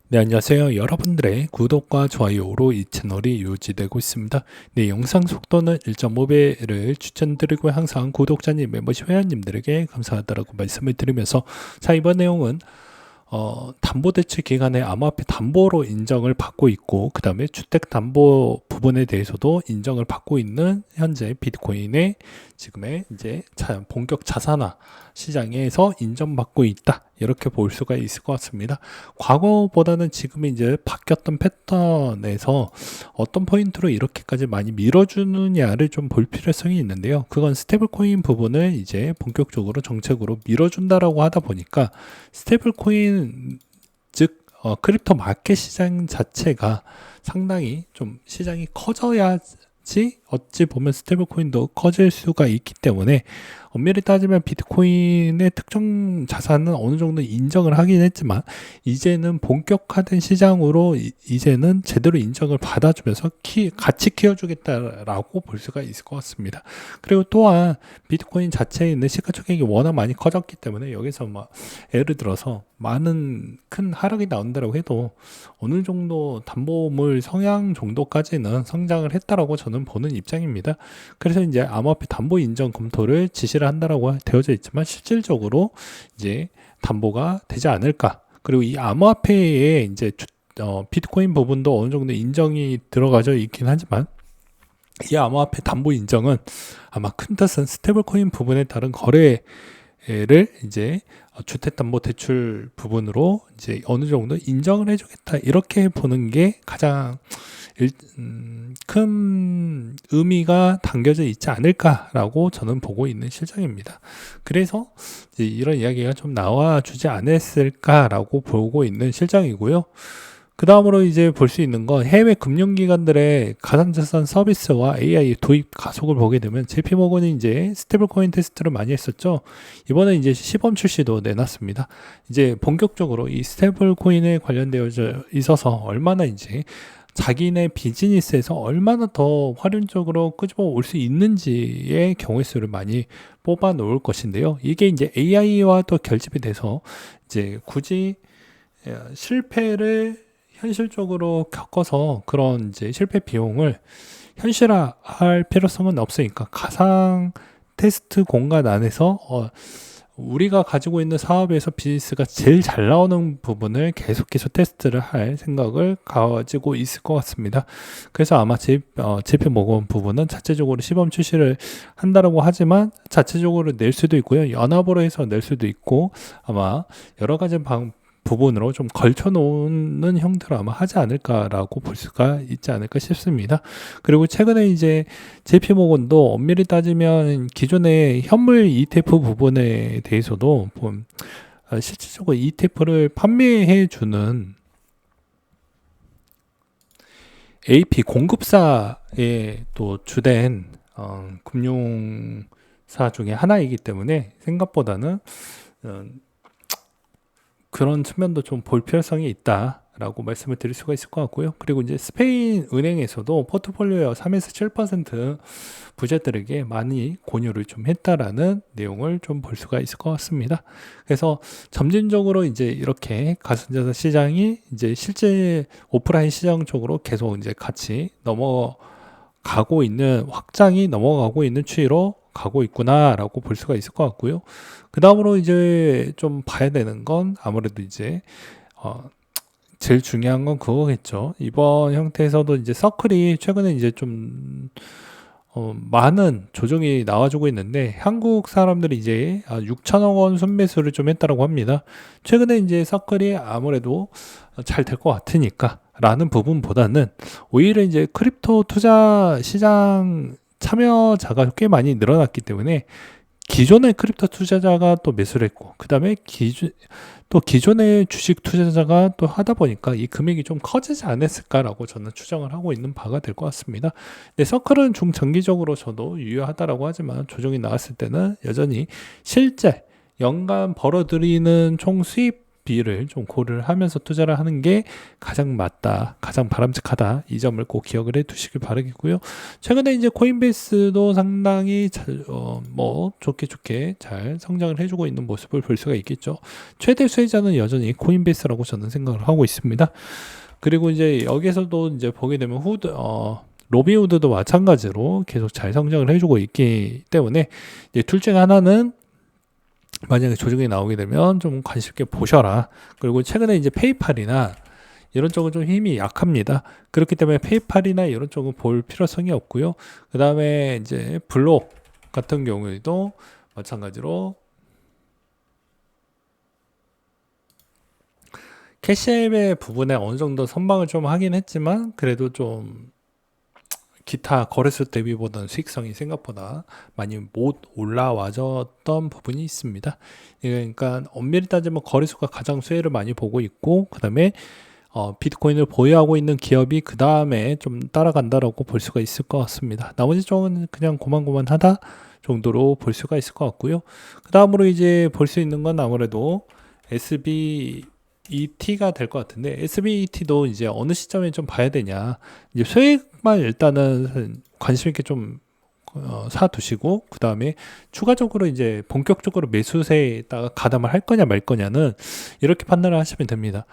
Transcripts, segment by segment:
네, 안녕하세요. 여러분들의 구독과 좋아요로 이 채널이 유지되고 있습니다. 네, 영상 속도는 1.5배를 추천드리고 항상 구독자님, 멤버십 회원님들에게 감사하다라고 말씀을 드리면서 자, 이번 내용은 담보대출 기간에 암호화폐 담보로 인정을 받고 있고 그 다음에 주택담보 부분에 대해서도 인정을 받고 있는 현재 비트코인의 지금의 이제 본격 자산화 시장에서 인정받고 있다, 이렇게 볼 수가 있을 것 같습니다. 과거보다는 지금 이제 바뀌었던 패턴에서 어떤 포인트로 이렇게까지 많이 밀어주느냐를 좀 볼 필요성이 있는데요. 그건 스테이블 코인 부분을 이제 본격적으로 정책으로 밀어준다라고 하다 보니까 스테이블 코인, 즉 크립토 마켓 시장 자체가 상당히 좀 시장이 커져야지 어찌 보면 스테이블 코인도 커질 수가 있기 때문에 엄밀히 따지면 비트코인의 특정 자산은 어느 정도 인정을 하긴 했지만 이제는 본격화된 시장으로 이제는 제대로 인정을 받아주면서 같이 키워주겠다라고 볼 수가 있을 것 같습니다. 그리고 또한 비트코인 자체에 있는 시가총액이 워낙 많이 커졌기 때문에 여기서 예를 들어서 많은 큰 하락이 나온다고 해도 어느 정도 담보물 성향 정도까지는 성장을 했다라고 저는 보는 입장입니다. 그래서 이제 암호화폐 담보 인정 검토를 지시를 한다라고 되어져 있지만 실질적으로 이제 담보가 되지 않을까. 그리고 이 암호화폐에 이제 비트코인 부분도 어느 정도 인정이 들어가져 있긴 하지만 이 암호화폐 담보 인정은 아마 큰 뜻은 스테이블코인 부분에 따른 거래를 이제 주택담보대출 부분으로 이제 어느 정도 인정을 해주겠다, 이렇게 보는 게 가장 큰 의미가 담겨져 있지 않을까라고 저는 보고 있는 실정입니다. 그래서 이제 이런 이야기가 좀 나와주지 않았을까라고 보고 있는 실정이고요. 그 다음으로 이제 볼 수 있는 건 해외 금융기관들의 가상자산 서비스와 AI 도입 가속을 보게 되면 JP모건이 이제 스테이블코인 테스트를 많이 했었죠. 이번에 이제 시범 출시도 내놨습니다. 이제 본격적으로 이 스테이블코인에 관련되어 있어서 얼마나 이제 자기네 비즈니스에서 얼마나 더 활용적으로 끄집어 올 수 있는지의 경우의 수를 많이 뽑아 놓을 것인데요. 이게 이제 AI와 또 결집이 돼서 이제 굳이 실패를 현실적으로 겪어서 그런 이제 실패 비용을 현실화할 필요성은 없으니까 가상 테스트 공간 안에서 우리가 가지고 있는 사업에서 비즈니스가 제일 잘 나오는 부분을 계속해서 테스트를 할 생각을 가지고 있을 것 같습니다. 그래서 아마 JP모건 부분은 자체적으로 시범 출시를 한다라고 하지만 자체적으로 낼 수도 있고요. 연합으로 해서 낼 수도 있고 아마 여러 가지 부분으로 좀 걸쳐놓는 형태로 아마 하지 않을까라고 볼 수가 있지 않을까 싶습니다. 그리고 최근에 이제 JP모건도 엄밀히 따지면 기존의 현물 ETF 부분에 대해서도 실질적으로 ETF를 판매해주는 AP 공급사의 또 주된 금융사 중에 하나이기 때문에 생각보다는 그런 측면도 좀 볼 필요성이 있다라고 말씀을 드릴 수가 있을 것 같고요. 그리고 이제 스페인 은행에서도 포트폴리오 3에서 7% 부자들에게 많이 권유를 좀 했다라는 내용을 좀 볼 수가 있을 것 같습니다. 그래서 점진적으로 이제 이렇게 가상자산 시장이 이제 실제 오프라인 시장 쪽으로 계속 이제 같이 확장이 넘어가고 있는 추이로 가고 있구나라고 볼 수가 있을 것 같고요. 그 다음으로 이제 좀 봐야 되는 건 아무래도 이제 제일 중요한 건 그거겠죠. 이번 형태에서도 이제 서클이 최근에 이제 좀 많은 조정이 나와주고 있는데 한국 사람들이 이제 6천억 원 순매수를 좀 했다라고 합니다. 최근에 이제 서클이 아무래도 잘 될 것 같으니까 라는 부분보다는 오히려 이제 크립토 투자 시장 참여자가 꽤 많이 늘어났기 때문에 기존의 크립토 투자자가 또 매수를 했고 그 다음에 기존의 주식 투자자가 또 하다 보니까 이 금액이 좀 커지지 않았을까라고 저는 추정을 하고 있는 바가 될 것 같습니다. 근데 서클은 중장기적으로 저도 유효하다라고 하지만 조정이 나왔을 때는 여전히 실제 연간 벌어들이는 총 수입 리스크비를 좀 고려를 하면서 투자를 하는 게 가장 맞다, 가장 바람직하다, 이 점을 꼭 기억을 해 두시길 바라겠고요. 최근에 이제 코인베이스도 상당히 좋게 잘 성장을 해주고 있는 모습을 볼 수가 있겠죠. 최대 수혜자는 여전히 코인베이스라고 저는 생각을 하고 있습니다. 그리고 이제 여기서도 이제 보게 되면 로빈후드도 마찬가지로 계속 잘 성장을 해주고 있기 때문에 이제 둘 중에 하나는 만약에 조정이 나오게 되면 좀 관심 있게 보셔라. 그리고 최근에 이제 페이팔이나 이런 쪽은 좀 힘이 약합니다. 그렇기 때문에 페이팔이나 이런 쪽은 볼 필요성이 없고요. 그 다음에 이제 블록 같은 경우에도 마찬가지로 캐시앱의 부분에 어느 정도 선방을 좀 하긴 했지만 그래도 좀 기타 거래소 대비보다는 수익성이 생각보다 많이 못 올라와줬던 부분이 있습니다. 그러니까 엄밀히 따지면 거래소가 가장 수혜를 많이 보고 있고, 그 다음에 비트코인을 보유하고 있는 기업이 그 다음에 좀 따라간다라고 볼 수가 있을 것 같습니다. 나머지 쪽은 그냥 고만고만하다 정도로 볼 수가 있을 것 같고요. 그 다음으로 이제 볼 수 있는 건 아무래도 SBET가 될 것 같은데, SBET도 이제 어느 시점에 좀 봐야 되냐. 이제 수익만 일단은 관심 있게 좀 사두시고, 그 다음에 추가적으로 이제 본격적으로 매수세에다가 가담을 할 거냐 말 거냐는 이렇게 판단을 하시면 됩니다.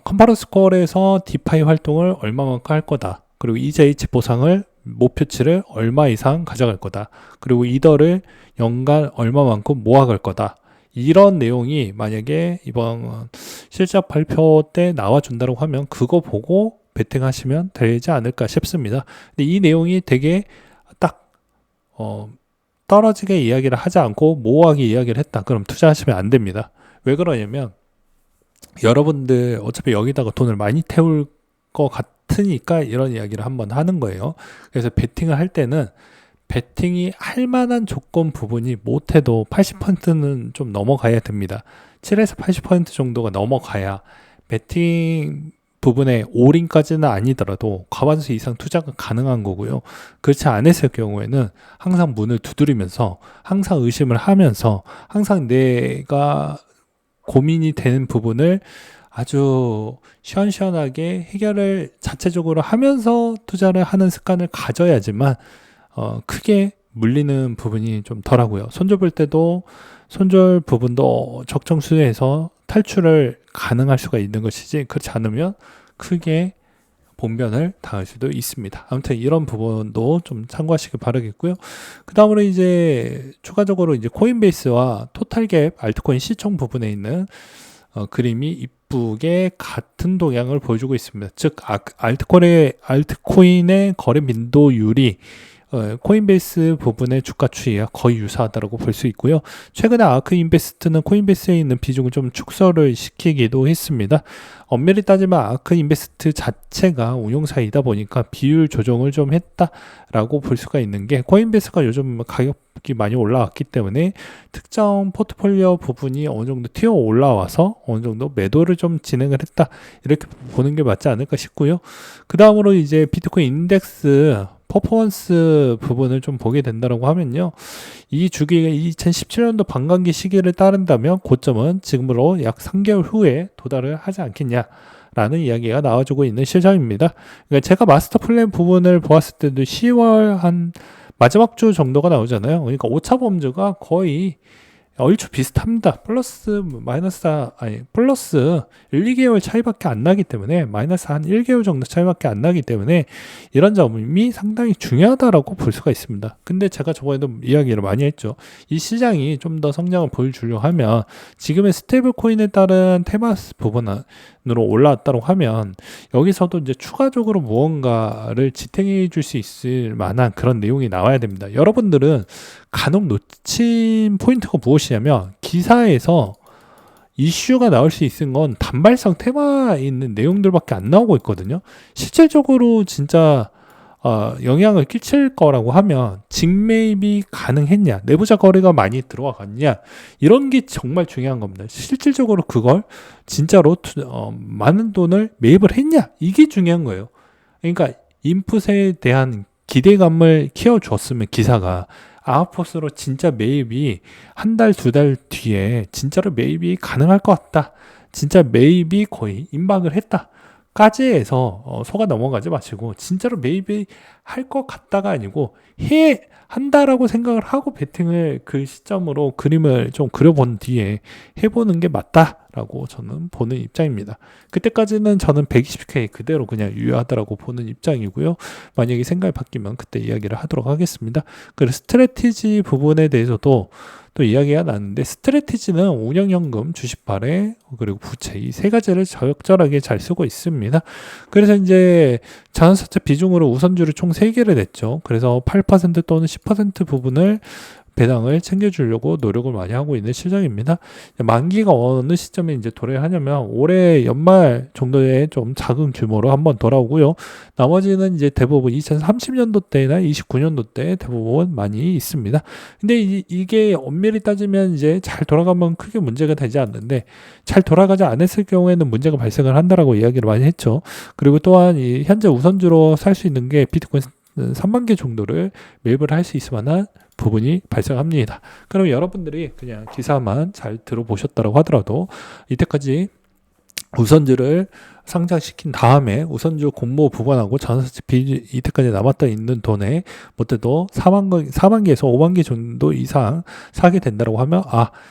컴파러스 콜에서 디파이 활동을 얼마만큼 할 거다. 그리고 EJH 보상을 목표치를 얼마 이상 가져갈 거다. 그리고 이더를 연간 얼마만큼 모아갈 거다. 이런 내용이 만약에 이번 실적 발표 때 나와준다고 하면 그거 보고 베팅하시면 되지 않을까 싶습니다. 근데 이 내용이 되게 딱 떨어지게 이야기를 하지 않고 모호하게 이야기를 했다. 그럼 투자하시면 안 됩니다. 왜 그러냐면 여러분들 어차피 여기다가 돈을 많이 태울 것 같으니까 이런 이야기를 한번 하는 거예요. 그래서 베팅을 할 때는 베팅이 할 만한 조건 부분이 못해도 80%는 좀 넘어가야 됩니다. 7에서 80% 정도가 넘어가야 베팅 부분에 올인까지는 아니더라도 과반수 이상 투자가 가능한 거고요. 그렇지 않았을 경우에는 항상 문을 두드리면서 항상 의심을 하면서 항상 내가 고민이 되는 부분을 아주 시원시원하게 해결을 자체적으로 하면서 투자를 하는 습관을 가져야지만 크게 물리는 부분이 좀 덜하고요. 손절 볼 때도 손절 부분도 적정 수에서 탈출을 가능할 수가 있는 것이지, 그렇지 않으면 크게 봉변을 당할 수도 있습니다. 아무튼 이런 부분도 좀 참고하시길 바라겠고요. 그 다음으로 이제 추가적으로 이제 코인베이스와 토탈갭 알트코인 시총 부분에 있는 그림이 이쁘게 같은 동향을 보여주고 있습니다. 즉 알트코인의 거래 빈도율이 코인베이스 부분의 주가 추이와 거의 유사하다고 볼 수 있고요. 최근에 아크 인베스트는 코인베이스에 있는 비중을 좀 축소를 시키기도 했습니다. 엄밀히 따지면 아크 인베스트 자체가 운용사이다 보니까 비율 조정을 좀 했다라고 볼 수가 있는 게, 코인베이스가 요즘 가격이 많이 올라왔기 때문에 특정 포트폴리오 부분이 어느 정도 튀어 올라와서 어느 정도 매도를 좀 진행을 했다, 이렇게 보는 게 맞지 않을까 싶고요. 그 다음으로 이제 비트코인 인덱스 퍼포먼스 부분을 좀 보게 된다고 하면요, 이 주기가 2017년도 반감기 시기를 따른다면 고점은 지금으로 약 3개월 후에 도달을 하지 않겠냐라는 이야기가 나와주고 있는 시점입니다. 그러니까 제가 마스터 플랜 부분을 보았을 때도 10월 한 마지막 주 정도가 나오잖아요. 그러니까 오차 범주가 거의 얼추 비슷합니다. 플러스 1, 2개월 차이밖에 안 나기 때문에, 마이너스 한 1개월 정도 차이밖에 안 나기 때문에 이런 점이 상당히 중요하다라고 볼 수가 있습니다. 근데 제가 저번에도 이야기를 많이 했죠. 이 시장이 좀 더 성장을 보여주려 하면 지금의 스테이블 코인에 따른 테마스 부분으로 올라왔다고 하면 여기서도 이제 추가적으로 무언가를 지탱해 줄 수 있을 만한 그런 내용이 나와야 됩니다. 여러분들은 간혹 놓친 포인트가 무엇이냐면, 기사에서 이슈가 나올 수 있는 건 단발성 테마에 있는 내용들밖에 안 나오고 있거든요. 실질적으로 진짜 영향을 끼칠 거라고 하면 직매입이 가능했냐, 내부자 거래가 많이 들어왔냐, 이런 게 정말 중요한 겁니다. 실질적으로 그걸 진짜로 많은 돈을 매입을 했냐, 이게 중요한 거예요. 그러니까 인풋에 대한 기대감을 키워줬으면 기사가 아웃포스로 진짜 매입이 한 달, 두 달 뒤에 진짜로 매입이 가능할 것 같다, 진짜 매입이 거의 임박을 했다 까지 해서 속아 넘어가지 마시고, 진짜로 매입이 할 것 같다가 아니고 한다라고 생각을 하고 베팅을 그 시점으로 그림을 좀 그려본 뒤에 해보는 게 맞다라고 저는 보는 입장입니다. 그때까지는 저는 120K 그대로 그냥 유효하다라고 보는 입장이고요. 만약에 생각이 바뀌면 그때 이야기를 하도록 하겠습니다. 그리고 스트래티지 부분에 대해서도 또 이야기가 나는데, 스트래티지는 운영연금, 주식 발행, 그리고 부채 이 세 가지를 적절하게 잘 쓰고 있습니다. 그래서 이제 자산사채 비중으로 우선주를 총 3개를 냈죠. 그래서 8% 또는 10% 부분을 배당을 챙겨주려고 노력을 많이 하고 있는 실정입니다. 만기가 어느 시점에 이제 도래하냐면 올해 연말 정도에 좀 작은 규모로 한번 돌아오고요. 나머지는 이제 대부분 2030년도 때나 29년도 때 대부분 많이 있습니다. 근데 이게 엄밀히 따지면 이제 잘 돌아가면 크게 문제가 되지 않는데, 잘 돌아가지 않았을 경우에는 문제가 발생을 한다라고 이야기를 많이 했죠. 그리고 또한 이 현재 우선주로 살 수 있는 게 비트코인 3만 개 정도를 매입을 할 수 있을 만한 부분이 발생합니다. 그럼 여러분들이 그냥 기사만 잘 들어보셨다고 하더라도 이때까지 우선주를 상장시킨 다음에 우선주 공모 부분하고 자산사채 이때까지 남았다 있는 돈에 못해도 4만 개에서 5만 개 정도 이상 사게 된다고 하면,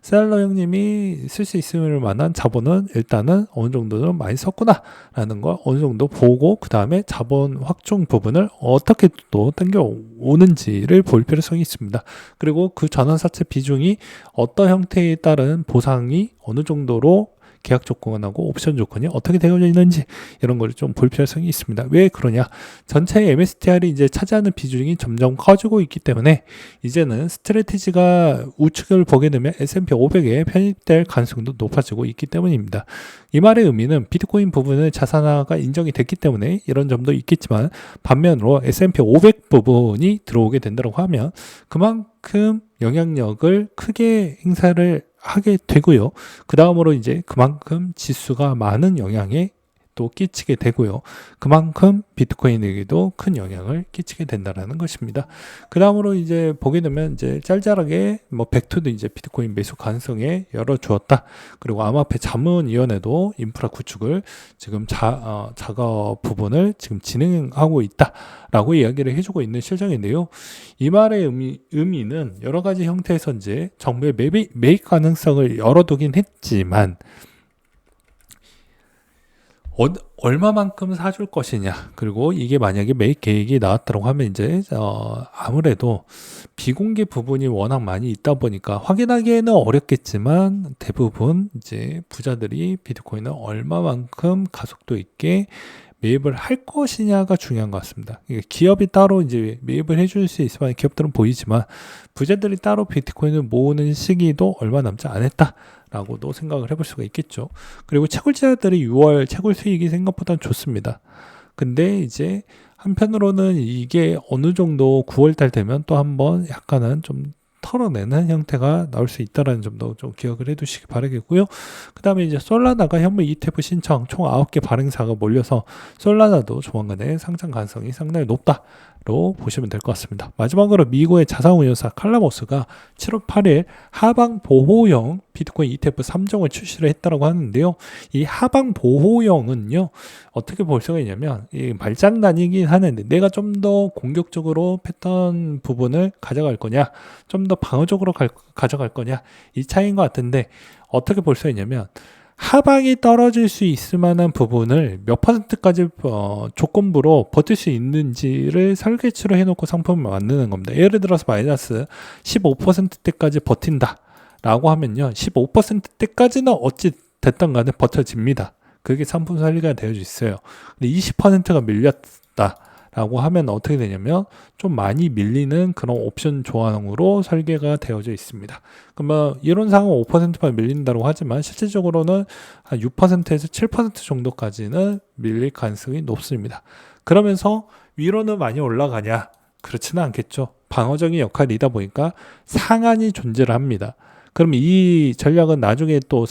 셀러 형님이 쓸 수 있을 만한 자본은 일단은 어느 정도는 많이 썼구나 라는 걸 어느 정도 보고, 그 다음에 자본 확충 부분을 어떻게 또 당겨 오는지를 볼 필요성이 있습니다. 그리고 그 자산사채 비중이 어떤 형태에 따른 보상이 어느 정도로 계약 조건하고 옵션 조건이 어떻게 되어 있는지 이런 걸 좀 볼 필요성이 있습니다. 왜 그러냐? 전체 MSTR이 이제 차지하는 비중이 점점 커지고 있기 때문에 이제는 스트래티지가 우측을 보게 되면 S&P 500에 편입될 가능성도 높아지고 있기 때문입니다. 이 말의 의미는 비트코인 부분은 자산화가 인정이 됐기 때문에 이런 점도 있겠지만, 반면으로 S&P 500 부분이 들어오게 된다고 하면 그만큼 영향력을 크게 행사를 하게 되고요. 그 다음으로 이제 그만큼 지수가 많은 영향에 또 끼치게 되고요. 그만큼 비트코인에게도 큰 영향을 끼치게 된다라는 것입니다. 그 다음으로 이제 보게 되면 이제 짤짤하게 벡터도 이제 비트코인 매수 가능성에 열어주었다. 그리고 암호화폐 자문위원회도 인프라 구축을 지금 작업 부분을 지금 진행하고 있다라고 이야기를 해주고 있는 실정인데요. 이 말의 의미는 여러 가지 형태에서 이제 정부의 매입 가능성을 열어두긴 했지만, 얼마만큼 사줄 것이냐, 그리고 이게 만약에 매입 계획이 나왔다고 하면 이제 아무래도 비공개 부분이 워낙 많이 있다 보니까 확인하기에는 어렵겠지만, 대부분 이제 부자들이 비트코인을 얼마만큼 가속도 있게 매입을 할 것이냐가 중요한 것 같습니다. 기업이 따로 이제 매입을 해줄 수 있을 만한 기업들은 보이지만, 부자들이 따로 비트코인을 모으는 시기도 얼마 남지 않았다 라고도 생각을 해볼 수가 있겠죠. 그리고 채굴자들이 6월 채굴 수익이 생각보다 좋습니다. 근데 이제 한편으로는 이게 어느 정도 9월달 되면 또 한번 약간은 좀 털어내는 형태가 나올 수 있다는 점도 좀 기억을 해두시기 바라겠고요. 그 다음에 이제 솔라나가 현물 ETF 신청 총 9개 발행사가 몰려서 솔라나도 조만간에 상장 가능성이 상당히 높다로 보시면 될 것 같습니다. 마지막으로 미국의 자산운용사 칼라모스가 7월 8일 하방 보호형 비트코인 ETF 3종을 출시를 했다고 하는데요. 이 하방 보호형은요, 어떻게 볼 수가 있냐면, 이 말장난이긴 하는데 내가 좀 더 공격적으로 패턴 부분을 가져갈 거냐, 좀 더 방어적으로 가져갈 거냐, 이 차이인 것 같은데, 어떻게 볼 수가 있냐면, 하방이 떨어질 수 있을 만한 부분을 몇 퍼센트까지 조건부로 버틸 수 있는지를 설계치로 해놓고 상품을 만드는 겁니다. 예를 들어서 마이너스 15%대까지 버틴다 라고 하면요, 15%대까지는 어찌 됐든 간에 버텨집니다. 그게 상품 설계가 되어 있어요. 근데 20%가 밀렸다 라고 하면 어떻게 되냐면, 좀 많이 밀리는 그런 옵션 조항으로 설계가 되어져 있습니다. 그러면 이론상은 5%만 밀린다고 하지만 실질적으로는 한 6%에서 7% 정도까지는 밀릴 가능성이 높습니다. 그러면서 위로는 많이 올라가냐? 그렇지는 않겠죠. 방어적인 역할이다 보니까 상한이 존재를 합니다. 그럼 이 전략은 나중에 또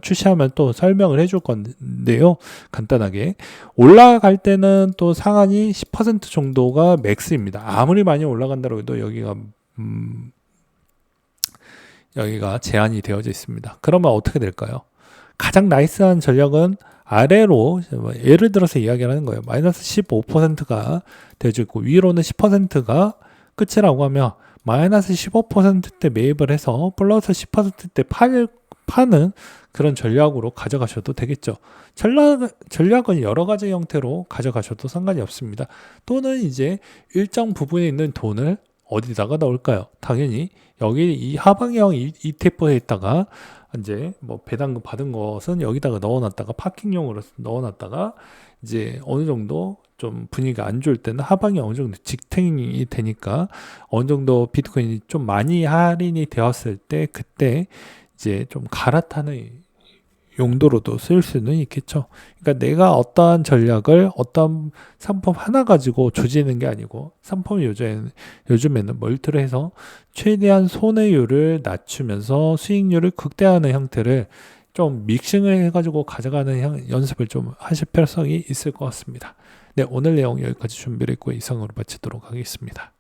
출시하면 또 설명을 해줄 건데요. 간단하게. 올라갈 때는 또 상한이 10% 정도가 맥스입니다. 아무리 많이 올라간다고 해도 여기가 제한이 되어져 있습니다. 그러면 어떻게 될까요? 가장 나이스한 전략은 아래로 예를 들어서 이야기를 하는 거예요. 마이너스 15%가 되어져 있고 위로는 10%가 끝이라고 하면 마이너스 15%대 매입을 해서 플러스 10%대 파는 그런 전략으로 가져가셔도 되겠죠. 전략은 여러 가지 형태로 가져가셔도 상관이 없습니다. 또는 이제 일정 부분에 있는 돈을 어디다가 넣을까요? 당연히 여기 이 하방형 ETF에 있다가 이제 뭐 배당금 받은 것은 여기다가 넣어놨다가 파킹용으로 넣어놨다가 이제 어느 정도 좀 분위기가 안 좋을 때는 하방이 어느 정도 직행이 되니까 어느 정도 비트코인이 좀 많이 할인이 되었을 때 그때 이제 좀 갈아타는 용도로도 쓸 수는 있겠죠. 그러니까 내가 어떠한 전략을 어떤 상품 하나 가지고 조지는 게 아니고 상품 요즘에는 멀티를 해서 최대한 손해율을 낮추면서 수익률을 극대화하는 형태를 좀 믹싱을 해가지고 가져가는 연습을 좀 하실 필요성이 있을 것 같습니다. 네, 오늘 내용 여기까지 준비를 했고 이상으로 마치도록 하겠습니다.